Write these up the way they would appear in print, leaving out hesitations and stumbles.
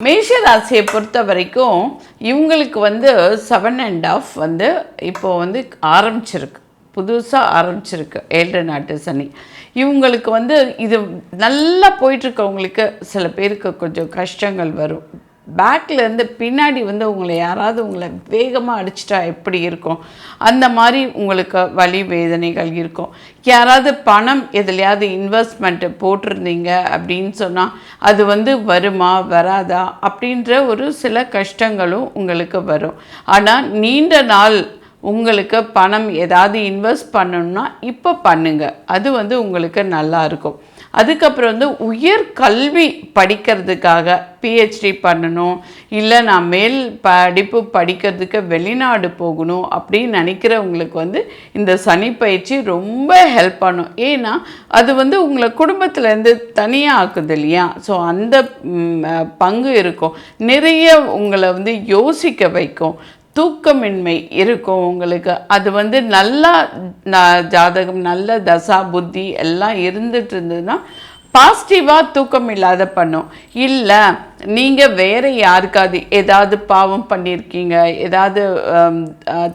மேஷ ராசியை பொறுத்த வரைக்கும் இவங்களுக்கு 7.5 இப்போ ஆரம்பிச்சிருக்கு, புதுசாக ஆரம்பிச்சிருக்கு 7 நாட்டு சனி. இவங்களுக்கு இது நல்லா போயிட்டுருக்கவங்களுக்கு சில பேருக்கு கொஞ்சம் கஷ்டங்கள் வரும். பேக்லேருந்து பின்னாடி உங்களை யாராவது உங்களை வேகமாக அடிச்சிட்டா எப்படி இருக்கும், அந்த மாதிரி உங்களுக்கு வலி வேதனைகள் இருக்கும். யாராவது பணம் எதுலையாவது இன்வெஸ்ட்மெண்ட்டு போட்டிருந்தீங்க அப்படின்னு சொன்னால் அது வருமா வராதா அப்படின்ற ஒரு சில கஷ்டங்களும் உங்களுக்கு வரும். ஆனால் நீண்ட நாள் உங்களுக்கு பணம் ஏதாவது இன்வெஸ்ட் பண்ணணுன்னா இப்போ பண்ணுங்கள், அது உங்களுக்கு நல்லா இருக்கும். அதுக்கப்புறம் உயர் கல்வி படிக்கிறதுக்காக பிஹெச்டி பண்ணணும், இல்லை நான் மேல் படிப்பு படிக்கிறதுக்கு வெளிநாடு போகணும் அப்படின்னு நினைக்கிறவங்களுக்கு இந்த சனி பயிற்சி ரொம்ப ஹெல்ப் பண்ணும். ஏன்னா அது உங்களை குடும்பத்துலேருந்து தனியாக ஆக்குது இல்லையா, ஸோ அந்த பங்கு இருக்கும். நிறைய உங்களை யோசிக்க வைக்கும், தூக்கமின்மை இருக்கும் உங்களுக்கு. அது நல்லா ஜாதகம் நல்ல தசா புத்தி எல்லாம் இருந்துட்டு இருந்ததுன்னா பாசிட்டிவாக தூக்கம் இல்லாத பண்ணும். இல்லை நீங்கள் வேறு யாருக்காவது ஏதாவது பாவம் பண்ணியிருக்கீங்க, ஏதாவது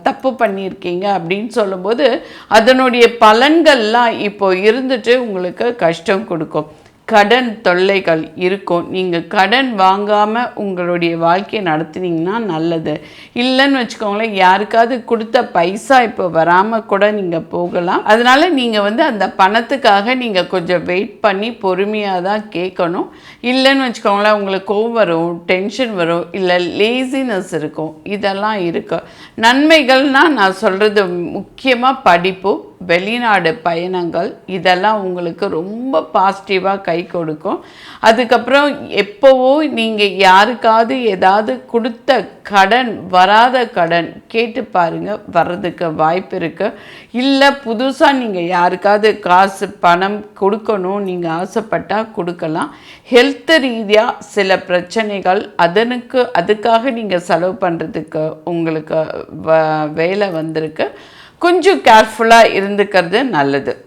தப்பு பண்ணியிருக்கீங்க அப்படின்னு சொல்லும்போது அதனுடைய பலன்கள்லாம் இப்போ இருந்துட்டு உங்களுக்கு கஷ்டம் கொடுக்கும். கடன் தொல்லைகள் இருக்கும். நீங்கள் கடன் வாங்காமல் உங்களுடைய வாழ்க்கையை நடத்துனீங்கன்னா நல்லது. இல்லைன்னு வச்சுக்கோங்களேன், யாருக்காவது கொடுத்த பைசா இப்போ வராமல் கூட நீங்கள் போகலாம். அதனால் நீங்கள் அந்த பணத்துக்காக நீங்கள் கொஞ்சம் வெயிட் பண்ணி பொறுமையாக தான் கேட்கணும். இல்லைன்னு வச்சுக்கோங்களேன், உங்களுக்கு கோவம் வரும், டென்ஷன் வரும், இல்லை லேசினஸ் இருக்கும், இதெல்லாம் இருக்குது. நன்மைகள்னால் நான் சொல்கிறது முக்கியமாக படிப்பு, வெளிநாடு பயணங்கள், இதெல்லாம் உங்களுக்கு ரொம்ப பாசிட்டிவாக கை கொடுக்கும். அதுக்கப்புறம் எப்போவோ நீங்கள் யாருக்காவது ஏதாவது கொடுத்த கடன், வராத கடன் கேட்டு பாருங்கள், வர்றதுக்கு வாய்ப்பு இருக்குது. இல்லை புதுசாக நீங்கள் யாருக்காவது காசு பணம் கொடுக்கணும் நீங்கள் ஆசைப்பட்டால் கொடுக்கலாம். ஹெல்த் ரீதியாக சில பிரச்சனைகள், அதுக்காக நீங்கள் செலவு பண்ணுறதுக்கு உங்களுக்கு வேலை வந்திருக்கு. கொஞ்சம் கேர்ஃபுல்லாக இருந்துக்கிறது நல்லது.